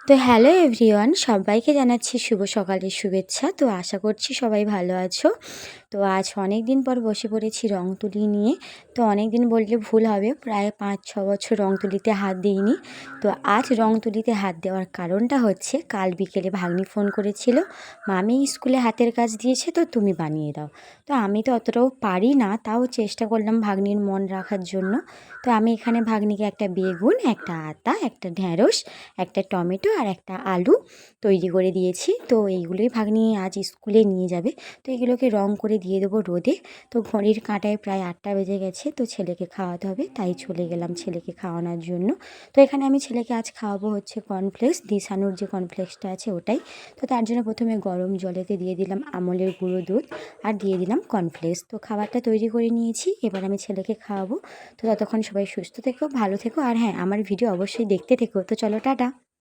তো hello everyone, সবাইকে জানাচ্ছি শুভ সকালের শুভেচ্ছা। তো আশা করছি সবাই ভালো আছো। তো আজ অনেক দিন পর বসে পড়েছি রং তুলি নিয়ে। তো অনেক দিন বললে ভুল হবে, প্রায় 5-6 বছর রং তুলিতে হাত দিইনি। তো আজ রং তুলিতে হাত দেওয়ার কারণটা হচ্ছে, কাল বিকেলে ভাগ্নি ফোন করেছিল, মামি স্কুলে হাতের কাজ দিয়েছে, তো তুমি বানিয়ে দাও। তো আমি তো অতটাও পারি না, তাও চেষ্টা করলাম ভাগ্নির মন রাখার জন্য। তো আমি এখানে ভাগ্নিকে একটা বেগুন, একটা আতা, একটা ঢ্যাঁড়স, একটা টমেটো আর একটা আলু তৈরি করে দিয়েছি। তো এইগুলোই ভাগ্নি আজ স্কুলে নিয়ে যাবে। তো এগুলোকে রং করে দিয়ে দেবো রোদে। তো ঘড়ির কাঁটায় প্রায় 8টা বেজে গেছে, তো ছেলেকে খাওয়াতে হবে, তাই চলে গেলাম ছেলেকে খাওয়ানোর জন্য। তো এখানে আমি ছেলেকে আজ খাওয়াবো হচ্ছে কর্নফ্লেক্স, দিশানুর যে কর্নফ্লেক্সটা আছে ওটাই। তো তার জন্য প্রথমে গরম জলেতে দিয়ে দিলাম আমলের গুঁড়ো দুধ আর দিয়ে দিলাম কর্নফ্লেক্স। তো খাবারটা তৈরি করে নিয়েছি, এবার আমি ছেলেকে খাওয়াবো। তো ততক্ষণ সবাই সুস্থ থেকো, ভালো থেকো, আর হ্যাঁ, আমার ভিডিও অবশ্যই দেখতে থেকো। তো চলো, টাটা।